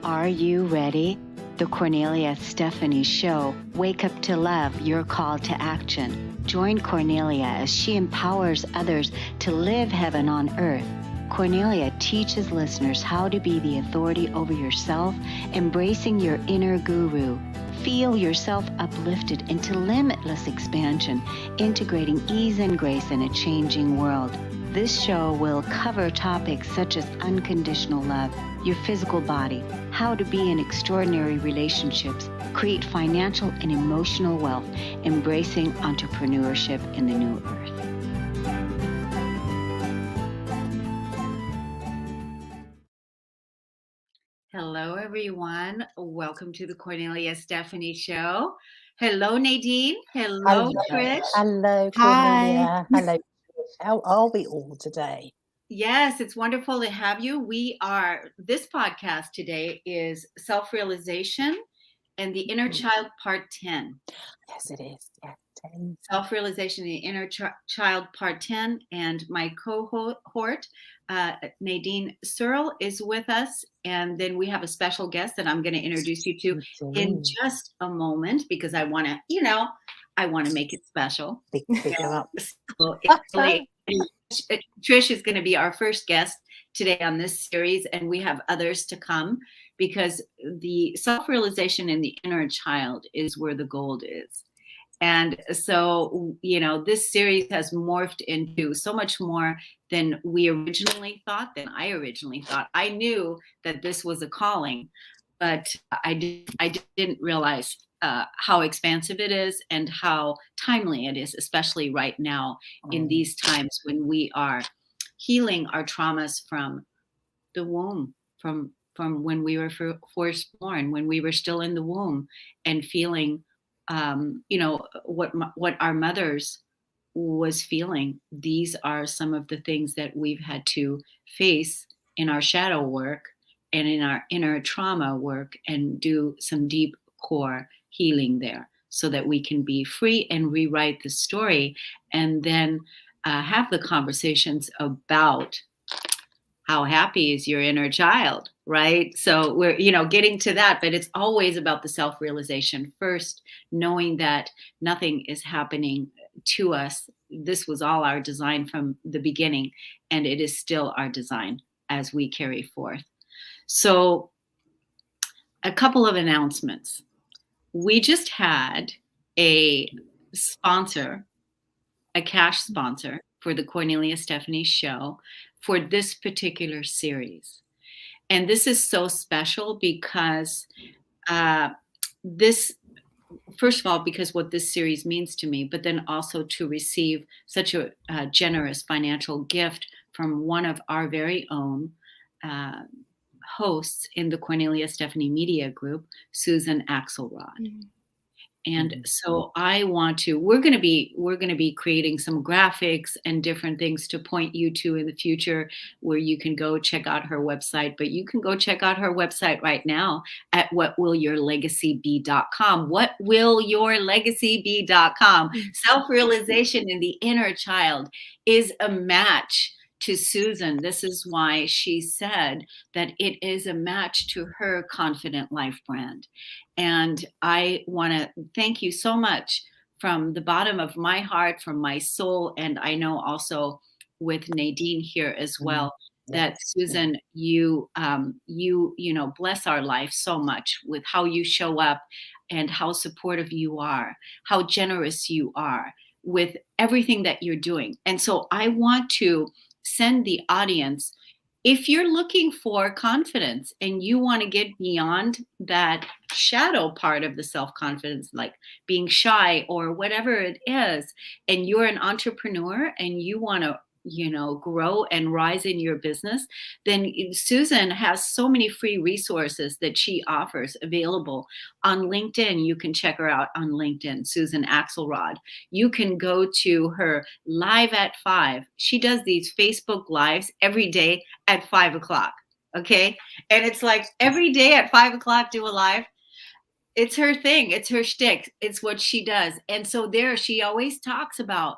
Are you ready? The Kornelia Stephanie Show. Wake up to love, your call to action. Join Kornelia as she empowers others to live heaven on earth. Kornelia teaches listeners how to be the authority over yourself, embracing your inner guru. Feel yourself uplifted into limitless expansion, integrating ease and grace in a changing world. This show will cover topics such as unconditional love, your physical body, how to be in extraordinary relationships, create financial and emotional wealth, embracing entrepreneurship in the new earth. Hello, everyone. Welcome to the Kornelia Stephanie Show. Hello, Nadine. Hello, Trish. Hello, Kornelia. Hello, Trish. How are we all today? Yes, it's wonderful to have you. This podcast today is Self-Realization and the Inner Child Part 10. Yes, it is. Yeah, 10. Self-Realization and the Inner Child Part 10. And my cohort, Nadine Searle, is with us. And then we have a special guest that I'm going to introduce you to in just a moment, because I want to make it special. So Trish is going to be our first guest today on this series, and we have others to come, because the self-realization in the inner child is where the gold is. And so, this series has morphed into so much more than we originally thought, than I originally thought. I knew that this was a calling, but I didn't realize how expansive it is and how timely it is, especially right now in these times when we are healing our traumas from the womb, from when we were first born, when we were still in the womb, and feeling, what our mothers was feeling. These are some of the things that we've had to face in our shadow work and in our inner trauma work, and do some deep core healing there, so that we can be free and rewrite the story, and then have the conversations about how happy is your inner child, right? So we're, getting to that, but it's always about the self-realization first, knowing that nothing is happening to us. This was all our design from the beginning, and it is still our design as we carry forth. So a couple of announcements. We just had a sponsor, a cash sponsor for the Kornelia Stephanie Show for this particular series. And this is so special because first of all, because what this series means to me, but then also to receive such a generous financial gift from one of our very own hosts in the Kornelia Stephanie Media Group, Susan Axelrod. Mm-hmm. And so we're going to be creating some graphics and different things to point you to in the future, where you can go check out her website. But you can go check out her website right now at whatwillyourlegacybe.com. Whatwillyourlegacybe.com. Self-realization in the inner child is a match to Susan. This is why she said that it is a match to her Confident Life brand. And I want to thank you so much from the bottom of my heart, from my soul, and I know also with Nadine here as well, that Susan, you bless our life so much with how you show up and how supportive you are, how generous you are with everything that you're doing. And so I want to send the audience, if you're looking for confidence and you want to get beyond that shadow part of the self-confidence, like being shy or whatever it is, and you're an entrepreneur and you want to grow and rise in your business, then Susan has so many free resources that she offers available on LinkedIn. You can check her out on LinkedIn, Susan Axelrod. You can go to her Live at 5. She does these Facebook Lives every day at 5 o'clock. Okay. And it's like every day at 5 o'clock, do a live. It's her thing. It's her shtick. It's what she does. And so there she always talks about,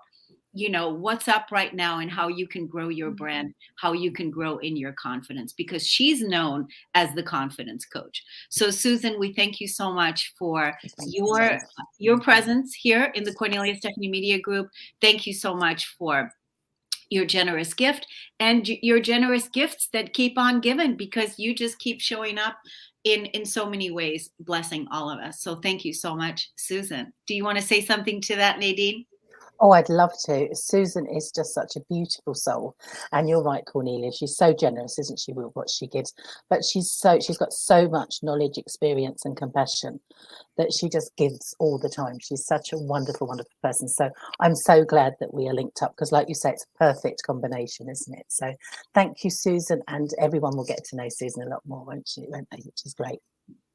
what's up right now and how you can grow your brand, how you can grow in your confidence, because she's known as the confidence coach. So Susan, we thank you so much for your presence here in the Kornelia Stephanie Media Group. Thank you so much for your generous gift and your generous gifts that keep on giving, because you just keep showing up in so many ways, blessing all of us. So thank you so much, Susan. Do you want to say something to that, Nadine? Oh, I'd love to. Susan is just such a beautiful soul. And you're right, Kornelia. She's so generous, isn't she, with what she gives? But she's got so much knowledge, experience, and compassion that she just gives all the time. She's such a wonderful, wonderful person. So I'm so glad that we are linked up, because like you say, it's a perfect combination, isn't it? So thank you, Susan. And everyone will get to know Susan a lot more, won't they? Which is great.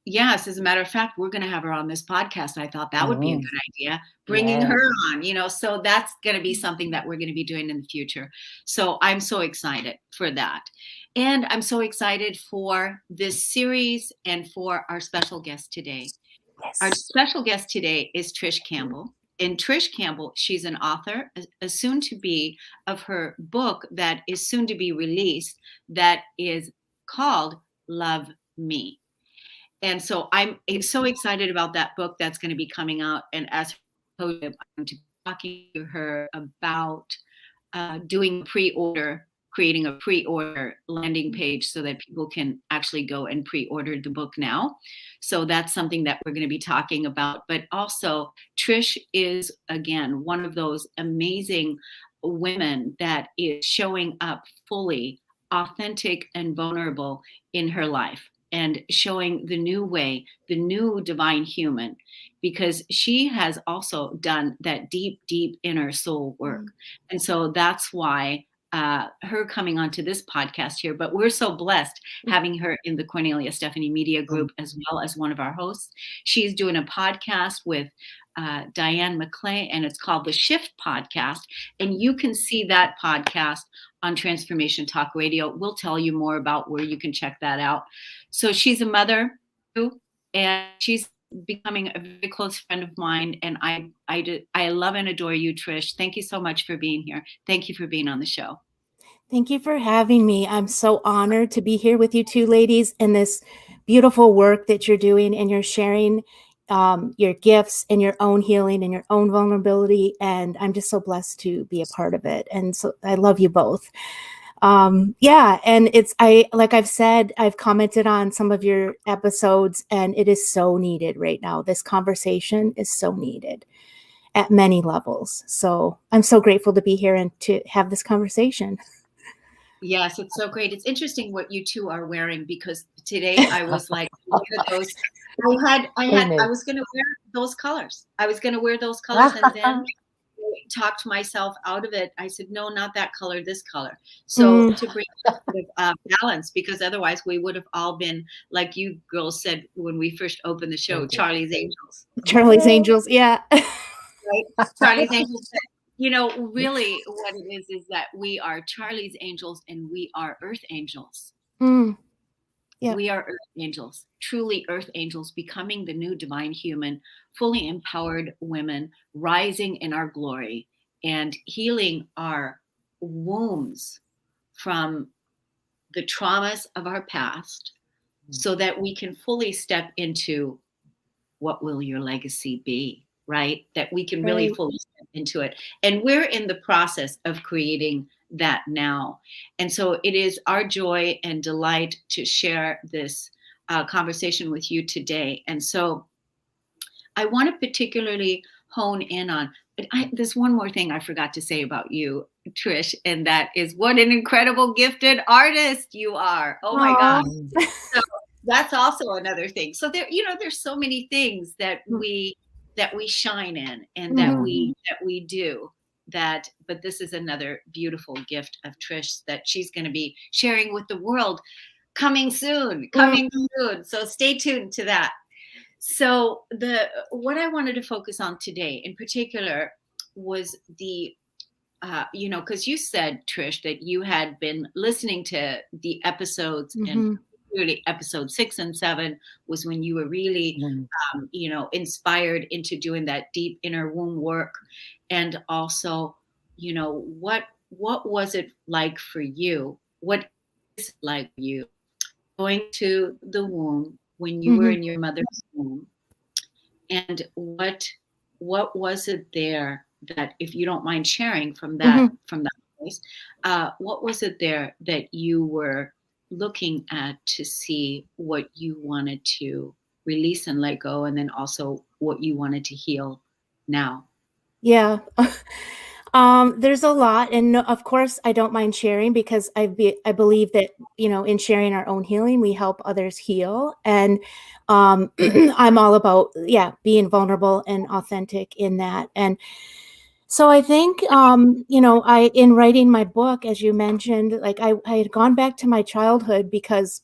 Yes, as a matter of fact, we're going to have her on this podcast. I thought that would be a good idea, bringing her on, so that's going to be something that we're going to be doing in the future. So I'm so excited for that. And I'm so excited for this series and for our special guest today. Yes. Our special guest today is Trish Campbell. And Trish Campbell, she's an author, a soon to be, of her book that is soon to be released, that is called Love Me. And so I'm so excited about that book that's going to be coming out. And as I'm going to be talking to her about doing pre-order, creating a pre-order landing page so that people can actually go and pre-order the book now. So that's something that we're going to be talking about. But also, Trish is, again, one of those amazing women that is showing up fully authentic and vulnerable in her life, and showing the new way, the new divine human, because she has also done that deep, deep inner soul work. And so that's why her coming onto this podcast here, but we're so blessed having her in the Kornelia Stephanie Media Group as well as one of our hosts. She's doing a podcast with Diane McClay, and it's called the Shift Podcast. And you can see that podcast on Transformation Talk Radio. We'll tell you more about where you can check that out. So she's a mother too, and she's becoming a very close friend of mine. And I love and adore you, Trish. Thank you so much for being here. Thank you for being on the show. Thank you for having me. I'm so honored to be here with you two ladies in this beautiful work that you're doing, and you're sharing your gifts and your own healing and your own vulnerability. And I'm just so blessed to be a part of it. And so I love you both. And like I've said, I've commented on some of your episodes, and it is so needed right now. This conversation is so needed at many levels. So I'm so grateful to be here and to have this conversation. Yes, it's so great. It's interesting what you two are wearing, because today I was like, look at those. I was going to wear those colors. And then talked myself out of it. I said, no, not that color, this color. So to bring a bit of balance, because otherwise we would have all been, like you girls said when we first opened the show, Charlie's Angels. Charlie's Angels, yeah. Right? Charlie's Angels. Really what it is that we are Charlie's Angels and we are Earth Angels. Yeah. We are Earth Angels, truly Earth Angels, becoming the new divine human, fully empowered women, rising in our glory and healing our wounds from the traumas of our past, so that we can fully step into what will your legacy be, right? That we can really fully step into it. And we're in the process of creating that now. And so it is our joy and delight to share this conversation with you today. And so I want to particularly hone in on, there's one more thing I forgot to say about you, Trish, and that is what an incredible gifted artist you are. Oh my gosh. So that's also another thing. So there's so many things that we shine in and that we do that, but this is another beautiful gift of Trish that she's going to be sharing with the world coming soon. So stay tuned to that. So what I wanted to focus on today in particular was the because you said, Trish, that you had been listening to the episodes, and really episode 6 and 7 was when you were really, inspired into doing that deep inner womb work. And also you know, what was it like for you? What is it like for you going to the womb when you were Mhm. in your mother's womb? And what was it there that, if you don't mind sharing Mhm. from that place, what was it there that you were looking at to see what you wanted to release and let go, and then also what you wanted to heal now? Yeah. There's a lot, and of course, I don't mind sharing because I believe that, you know, in sharing our own healing, we help others heal, and I'm all about, yeah, being vulnerable and authentic in that. And so I think, you know, in writing my book, as you mentioned, like I had gone back to my childhood because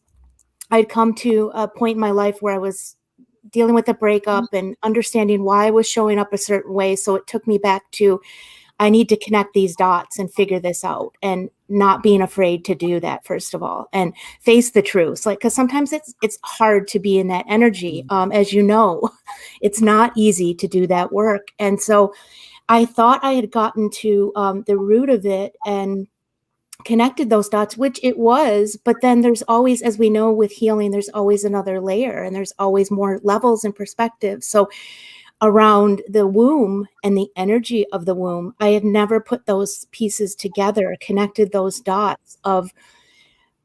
I'd come to a point in my life where I was dealing with a breakup and understanding why I was showing up a certain way. So it took me back to, I need to connect these dots and figure this out, and not being afraid to do that, first of all, and face the truth. Like, because sometimes it's hard to be in that energy. As you know, it's not easy to do that work. And so I thought I had gotten to the root of it and connected those dots, which it was. But then there's always, as we know with healing, there's always another layer, and there's always more levels and perspectives. So around the womb and the energy of the womb, I had never put those pieces together, connected those dots of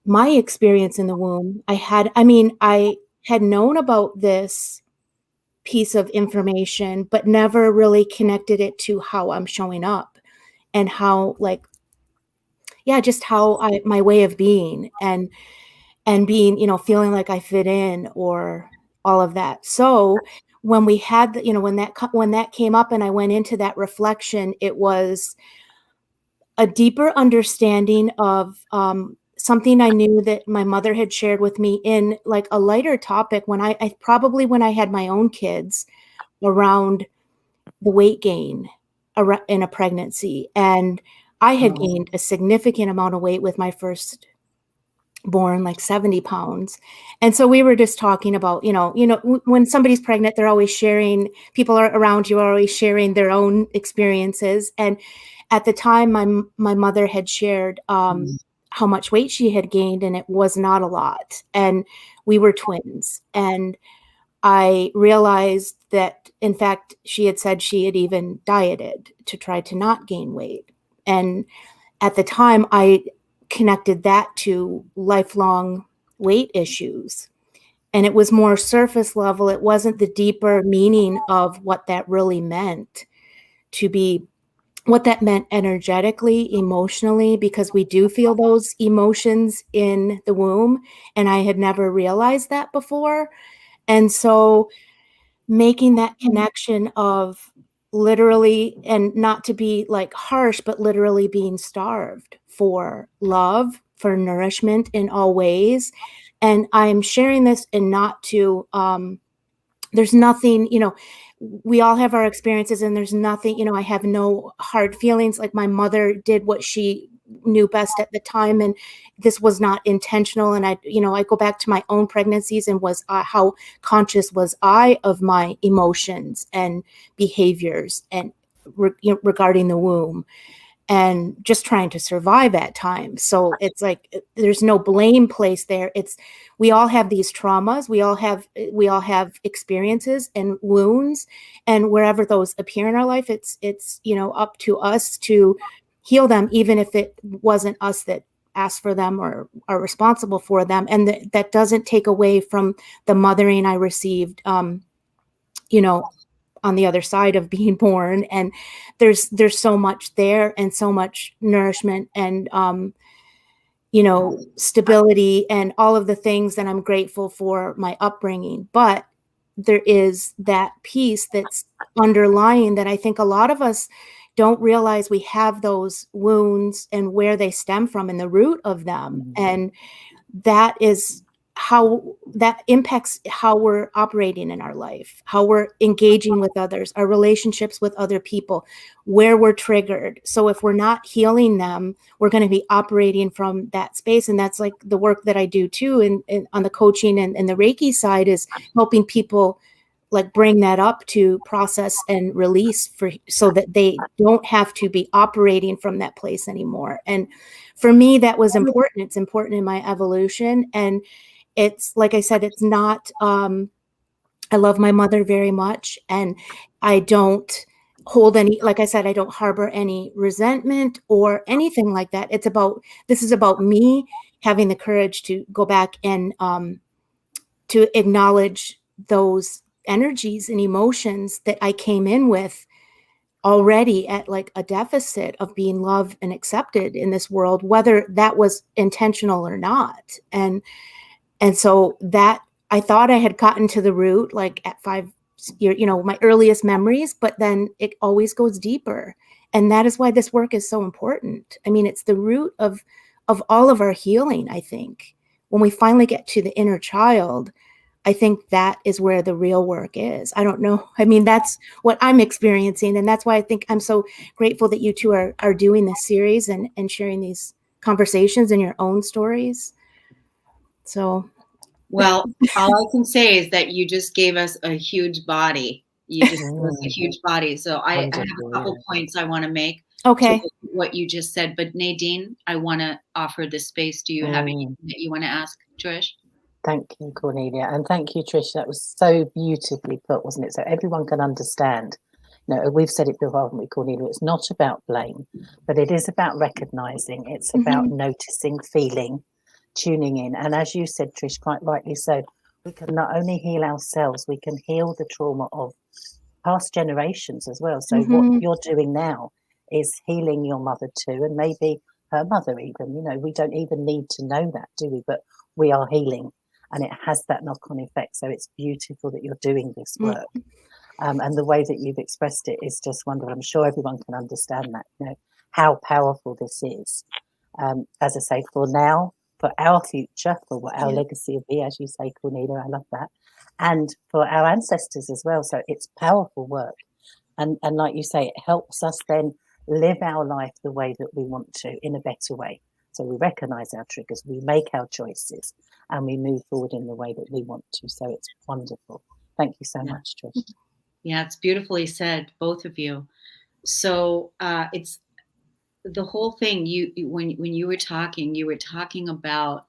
my experience in the womb. I had known about this piece of information, but never really connected it to how I'm showing up, and how, like, yeah, just how my way of being, and being, you know, feeling like I fit in, or all of that. So when we had the, you know, when that came up and I went into that reflection, it was a deeper understanding of something I knew that my mother had shared with me in, like, a lighter topic when I probably when I had my own kids, around the weight gain in a pregnancy. And I had Oh, gained a significant amount of weight with my first born, like 70 pounds. And so we were just talking about, when somebody's pregnant, they're always sharing, people are around you are always sharing their own experiences. And at the time, my mother had shared how much weight she had gained, and it was not a lot. And we were twins. And I realized that, in fact, she had said she had even dieted to try to not gain weight. And at the time, I connected that to lifelong weight issues. And it was more surface level. It wasn't the deeper meaning of what that really meant, to be what that meant energetically, emotionally, because we do feel those emotions in the womb. And I had never realized that before. And so making that connection of literally, and not to be like harsh, but literally being starved for love, for nourishment in all ways. And I'm sharing this, and not to, there's nothing, we all have our experiences, and there's nothing, I have no hard feelings. Like, my mother did what she knew best at the time, and this was not intentional. And I go back to my own pregnancies, and was how conscious was I of my emotions and behaviors, and regarding the womb, and just trying to survive at times. So it's like, there's no blame place there. It's, we all have these traumas, we all have experiences and wounds, and wherever those appear in our life, it's up to us to heal them, even if it wasn't us that asked for them or are responsible for them. And that doesn't take away from the mothering I received, you know on the other side of being born. And there's so much there, and so much nourishment, and stability, and all of the things that I'm grateful for my upbringing. But there is that piece that's underlying, that I think a lot of us don't realize we have those wounds, and where they stem from, and the root of them. And that is how that impacts how we're operating in our life, how we're engaging with others, our relationships with other people, where we're triggered. So if we're not healing them, we're going to be operating from that space. And that's like the work that I do too, and on the coaching and the Reiki side, is helping people like bring that up to process and release so that they don't have to be operating from that place anymore. And for me, that was important. It's important in my evolution. And it's, like I said, it's not, I love my mother very much, and I don't hold any, like I said, I don't harbor any resentment or anything like that. This is about me having the courage to go back and to acknowledge those energies and emotions that I came in with already at like a deficit of being loved and accepted in this world, whether that was intentional or not. And so that, I thought I had gotten to the root, like at 5 years, my earliest memories, but then it always goes deeper. And that is why this work is so important. I mean, it's the root of all of our healing, I think. When we finally get to the inner child, I think that is where the real work is. I don't know. I mean, that's what I'm experiencing. And that's why I think I'm so grateful that you two are doing this series and sharing these conversations and your own stories. So, well, all I can say is that you just gave us a huge body. You just gave us a huge body. So I have a couple points I want to make. Okay. To what you just said. But Nadine, I want to offer the space. Do you have anything that you want to ask Trish? Thank you, Kornelia. And thank you, Trish. That was so beautifully put, wasn't it? So everyone can understand. We've said it before, haven't we, Kornelia? It's not about blame, but it is about recognizing. It's about noticing, feeling, tuning in. And as you said, Trish, quite rightly so, we can not only heal ourselves, we can heal the trauma of past generations as well. So what you're doing now is healing your mother too, and maybe her mother even. We don't even need to know that, do we? But we are healing, and it has that knock-on effect. So it's beautiful that you're doing this work. And the way that you've expressed it is just wonderful. I'm sure everyone can understand that, how powerful this is. As I say, for now, for our future, for what our legacy will be, as you say, Kornelia, I love that. And for our ancestors as well. So it's powerful work. And like you say, it helps us then live our life the way that we want to, in a better way. So we recognize our triggers, we make our choices, and we move forward in the way that we want to. So it's wonderful. Thank you so much, Trish. Yeah, it's beautifully said, both of you. So it's the whole thing. When you were talking about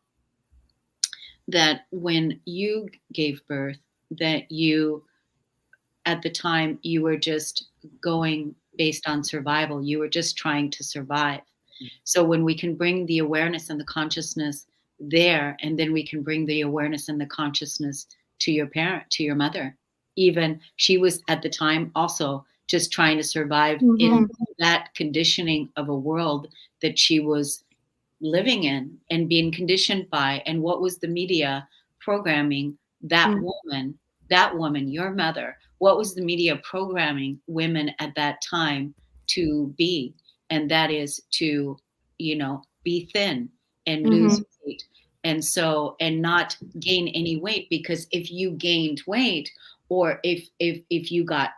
that when you gave birth, that you, at the time, you were just going based on survival. You were just trying to survive. So when we can bring the awareness and the consciousness there, and then we can bring the awareness and the consciousness to your parent, to your mother. Even she was at the time also just trying to survive in that conditioning of a world that she was living in and being conditioned by. And what was the media programming that woman, your mother? What was the media programming women at that time to be? And that is to, be thin and lose weight. And so, and not gain any weight, because if you gained weight, or if you got,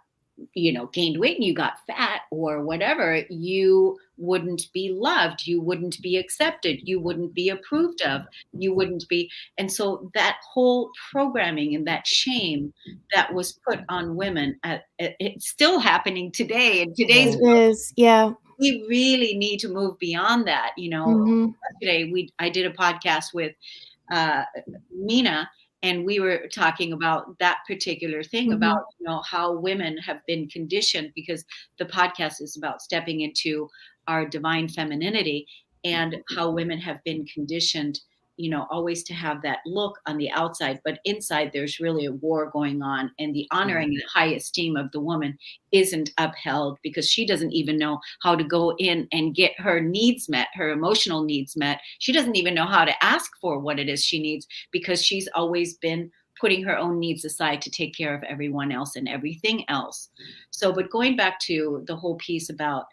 gained weight and you got fat or whatever, you wouldn't be loved, you wouldn't be accepted, you wouldn't be approved of, you wouldn't be. And so that whole programming and that shame that was put on women, it's still happening today in today's world. We really need to move beyond that. Yesterday I did a podcast with Mina, and we were talking about that particular thing about how women have been conditioned, because the podcast is about stepping into our divine femininity, and how women have been conditioned always to have that look on the outside, but inside there's really a war going on, and the honoring and high esteem of the woman isn't upheld, because she doesn't even know how to go in and get her needs met, her emotional needs met. She doesn't even know how to ask for what it is she needs, because she's always been putting her own needs aside to take care of everyone else and everything else. So, but going back to the whole piece about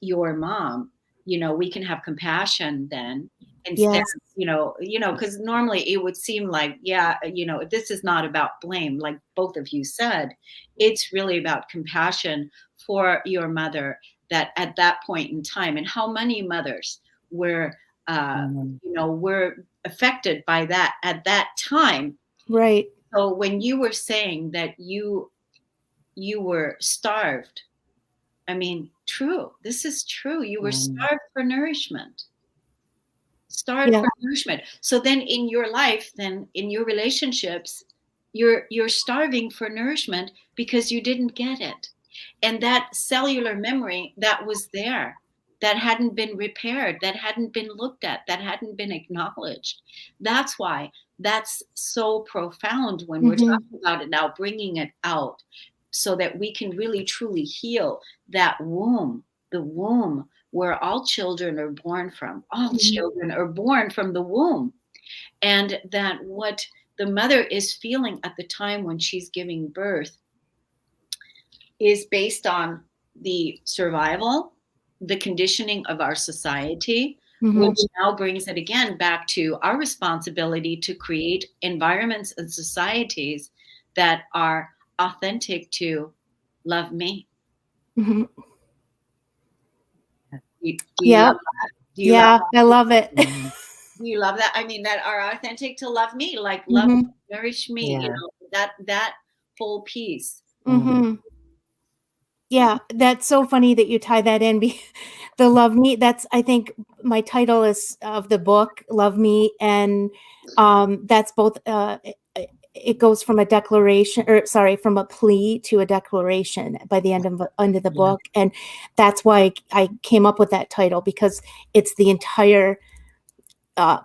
your mom, we can have compassion then, instead, because normally it would seem like, this is not about blame, like both of you said. It's really about compassion for your mother, that at that point in time, and how many mothers were, were affected by that at that time. Right. So when you were saying that you were starved, I mean, true. This is true. You were starved for nourishment. Starved Yeah. for nourishment. So then in your life, then in your relationships, you're starving for nourishment because you didn't get it. And that cellular memory that was there, that hadn't been repaired, that hadn't been looked at, that hadn't been acknowledged. That's why that's so profound when we're talking about it now, bringing it out so that we can really truly heal that womb, the womb where all children are born from. All children are born from the womb. And that what the mother is feeling at the time when she's giving birth is based on the survival, the conditioning of our society, which now brings it again back to our responsibility to create environments and societies that are authentic to love me. Mm-hmm. Do you love that? Do you love I love it. Do you love that? I mean, that are authentic to love me, like love me, nourish me, you know, that whole piece. Yeah, that's so funny that you tie that in. The love me, that's, I think my title is of the book, Love Me. And that's both, it goes from a declaration, or sorry, from a plea to a declaration by the end of the book. And that's why I came up with that title, because it's the entire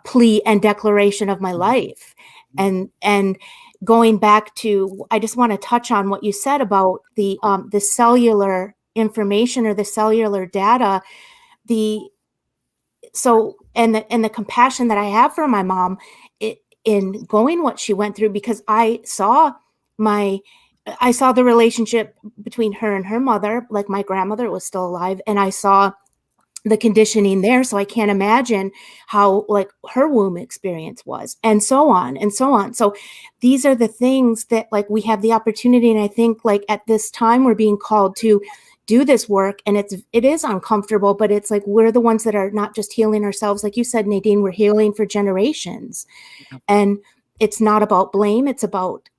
plea and declaration of my life. And going back to, I just want to touch on what you said about the cellular information or the cellular data, and the compassion that I have for my mom in going what she went through, because I saw the relationship between her and her mother, like my grandmother was still alive, and I saw the conditioning there. So I can't imagine how like her womb experience was, and so on and so on. So these are the things that like we have the opportunity. And I think like at this time we're being called to do this work, and it is uncomfortable, but it's like, we're the ones that are not just healing ourselves. Like you said, Nadine, we're healing for generations. And it's not about blame. It's about,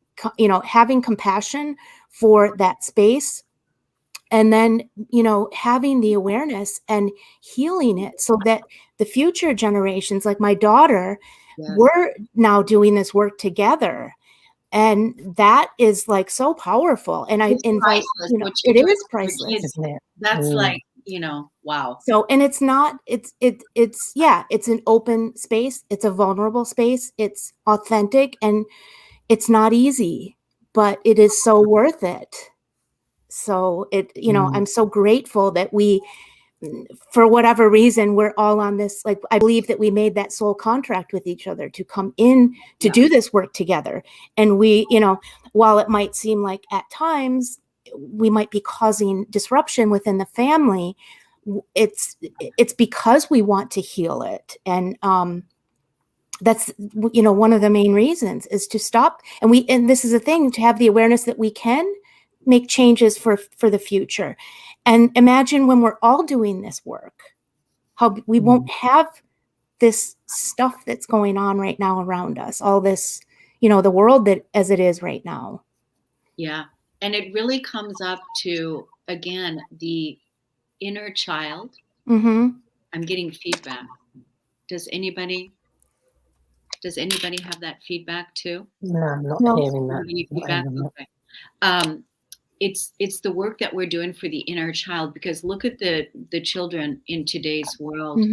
having compassion for that space. And then, having the awareness and healing it so that the future generations, like my daughter, we're now doing this work together. And that is like so powerful. And I invite, it is priceless. Isn't it? That's like, wow. So, and it's not, it's an open space. It's a vulnerable space. It's authentic, and it's not easy, but it is so worth it. So I'm so grateful that we, for whatever reason, we're all on this, like, I believe that we made that soul contract with each other to come in to do this work together. And we, while it might seem like at times we might be causing disruption within the family, it's because we want to heal it. And, that's, one of the main reasons is to stop. And this is a thing, to have the awareness that we can make changes for the future. And imagine when we're all doing this work, how we won't have this stuff that's going on right now around us, all this, the world that as it is right now. Yeah. And it really comes up to, again, the inner child. I'm getting feedback. Does anybody have that feedback too? No, I'm not hearing that. Any feedback? Okay. It's the work that we're doing for the inner child, because look at the children in today's world.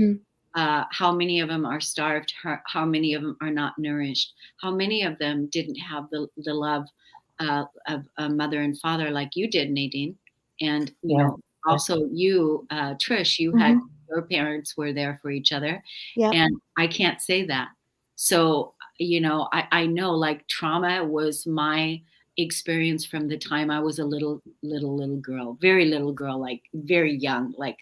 How many of them are starved? How many of them are not nourished? How many of them didn't have the love of a mother and father like you did, Nadine? And also you, Trish, you had, your parents were there for each other. And I can't say that. So, I know, like, trauma was my experience from the time I was a little girl, very little girl, like very young, like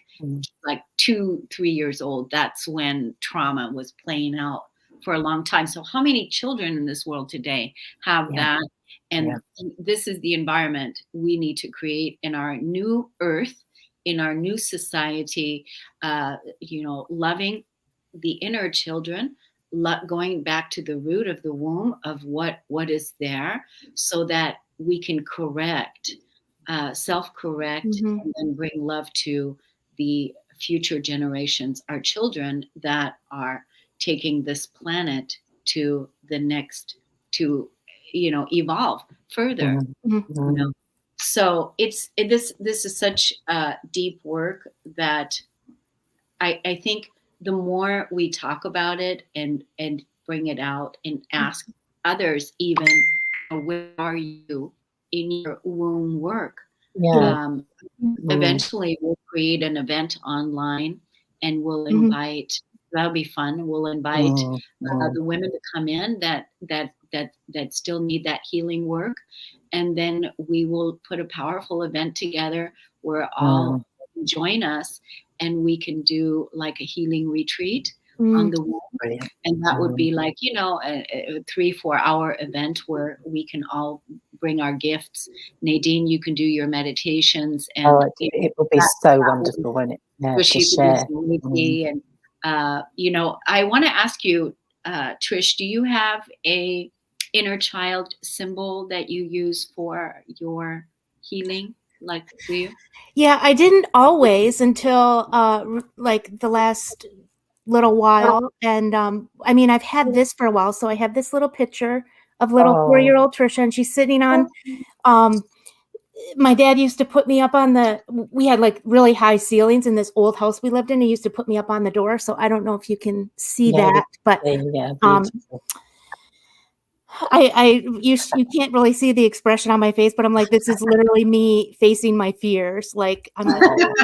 2-3 years old. That's when trauma was playing out for a long time. So how many children in this world today have that? And this is the environment we need to create in our new earth, in our new society, loving the inner children, going back to the root of the womb of what is there, so that we can correct, self-correct, Mhm. and then bring love to the future generations, our children that are taking this planet to the next, to, evolve further. Mhm. So this is such deep work that I think the more we talk about it and bring it out and ask others, even, where are you in your womb work? Yeah. Um, Eventually, we'll create an event online, and we'll Mhm. invite. That'll be fun. We'll invite Mm, mm, the women to come in that still need that healing work, and then we will put a powerful event together where all mm. join us, and we can do like a healing retreat on Mm. the womb. Brilliant. And that would be like, a 3-4 hour event where we can all bring our gifts. Nadine, you can do your meditations, Oh, and it will be that, so that will be, wonderful, won't it? Yeah, Trish, to you can do share. some Mm. Reiki. And, I want to ask you, Trish, do you have a inner child symbol that you use for your healing? Like, do you? Yeah, I didn't always until like the last little while. And I mean, I've had this for a while. So I have this little picture of little Oh, 4-year-old Trisha, and she's sitting on um my dad used to put me up on we had like really high ceilings in this old house we lived in. He used to put me up on the door. So I don't know if you can see yeah, that, but yeah, um beautiful. you can't really see the expression on my face, but I'm like, this is literally me facing my fears. Like, I'm like, Oh,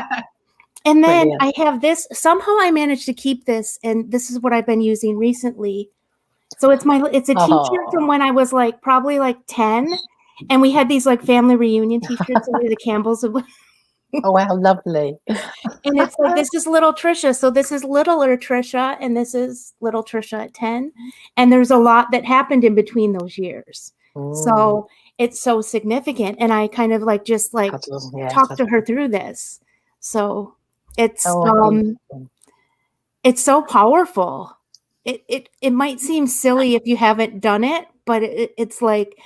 and then brilliant. I have this, somehow I managed to keep this, and this is what I've been using recently. So it's a t-shirt from Oh, when I was like probably like 10, and we had these like family reunion t-shirts over the Campbells. oh, wow, lovely. And it's like, this is little Trisha. So this is littler Trisha, and this is little Trisha at 10. And there's a lot that happened in between those years. Mm, So it's so significant. And I kind of like just like cuddle, yeah. talked to her through this. So it's Oh, beautiful. it's so powerful. It might seem silly if you haven't done it, but it's like,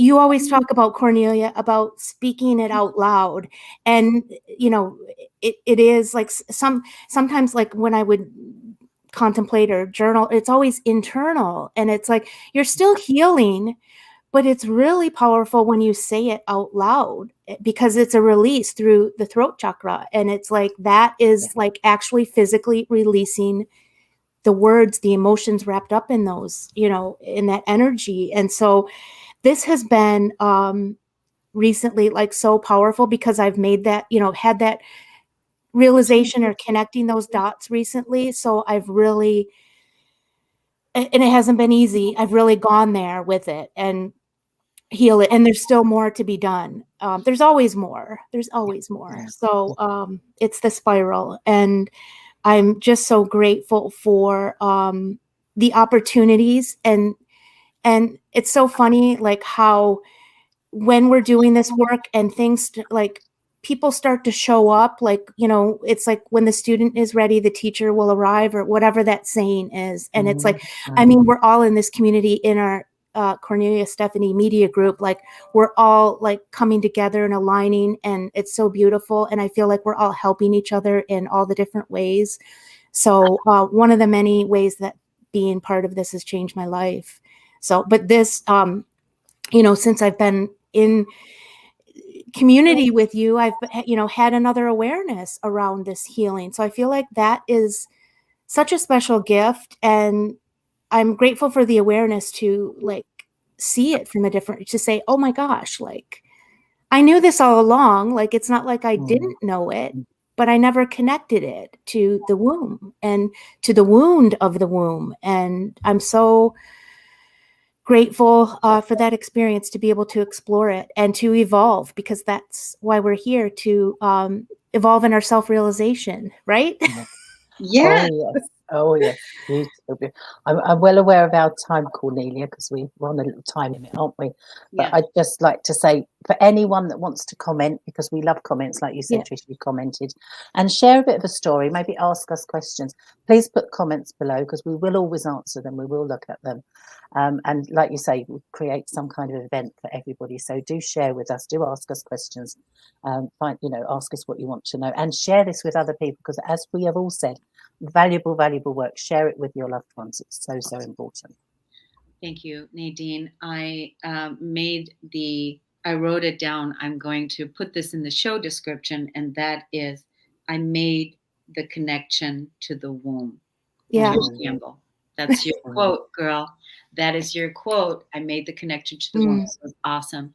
you always talk about, Kornelia, about speaking it out loud. And it is like sometimes, like when I would contemplate or journal, it's always internal, and it's like you're still healing, but it's really powerful when you say it out loud, because it's a release through the throat chakra, and it's like that Yeah. is like actually physically releasing the words, the emotions wrapped up in those, in that energy. And so this has been recently like so powerful, because I've made that, had that realization or connecting those dots recently. So I've really, and it hasn't been easy. I've really gone there with it and heal it. And there's still more to be done. There's always more. There's always more. Yeah. So it's the spiral. And I'm just so grateful for the opportunities. And it's so funny, like how when we're doing this work and things like people start to show up, like, it's like when the student is ready, the teacher will arrive, or whatever that saying is. And it's like, I mean, we're all in this community in our Kornelia Stephanie Media Group. Like, we're all like coming together and aligning, and it's so beautiful. And I feel like we're all helping each other in all the different ways. So one of the many ways that being part of this has changed my life. So, but this, since I've been in community with you, I've, had another awareness around this healing. So I feel like that is such a special gift. And I'm grateful for the awareness to like see it from a different, to say, oh my gosh, like I knew this all along. Like, it's not like I didn't know it, but I never connected it to the womb and to the wound of the womb. And I'm so grateful for that experience, to be able to explore it and to evolve, because that's why we're here, to evolve in our self-realization, right? Yeah. Oh, yes. Oh yes, beautiful. I'm well aware of our time, Cornelia, because we're on a little time limit, aren't we? But Yeah. I'd just like to say, for anyone that wants to comment, because we love comments, like you said, Yeah. Trish, you commented, and share a bit of a story, maybe ask us questions. Please put comments below, because we will always answer them. We will look at them. And like you say, we'll create some kind of event for everybody. So do share with us, do ask us questions, ask us what you want to know, and share this with other people, because as we have all said, valuable work. Share it with your loved ones. It's so important. Thank you, Nadine. I wrote it down. I'm going to put this in the show description, and that is, I made the connection to the womb. Yeah. Trish Campbell. That's your quote, girl. That is your quote. I made the connection to the womb. So awesome.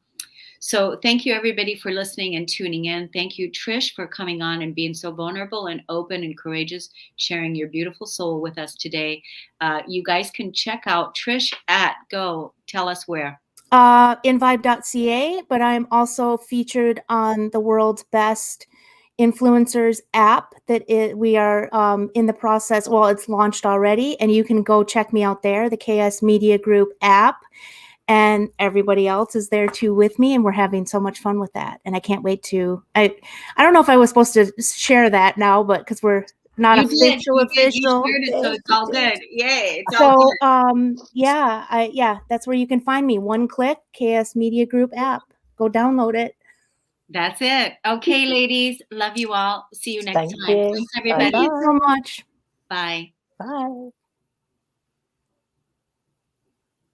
So thank you, everybody, for listening and tuning in. Thank you, Trish, for coming on and being so vulnerable and open and courageous, sharing your beautiful soul with us today. You guys can check out Trish tell us where. In vibe.ca, but I'm also featured on the world's best influencers app we are in the process. Well, it's launched already, and you can go check me out there, the KS Media Group app. And everybody else is there too with me, and we're having so much fun with that. And I can't wait to. I don't know if I was supposed to share that now, but because we're not You official. shared it, so it's all good. Yay! It's all good. That's where you can find me. One click, KS Media Group app. Go download it. That's it. Okay, ladies. Love you all. See you next time. You. Thanks, everybody. Thank you so much. Bye. Bye.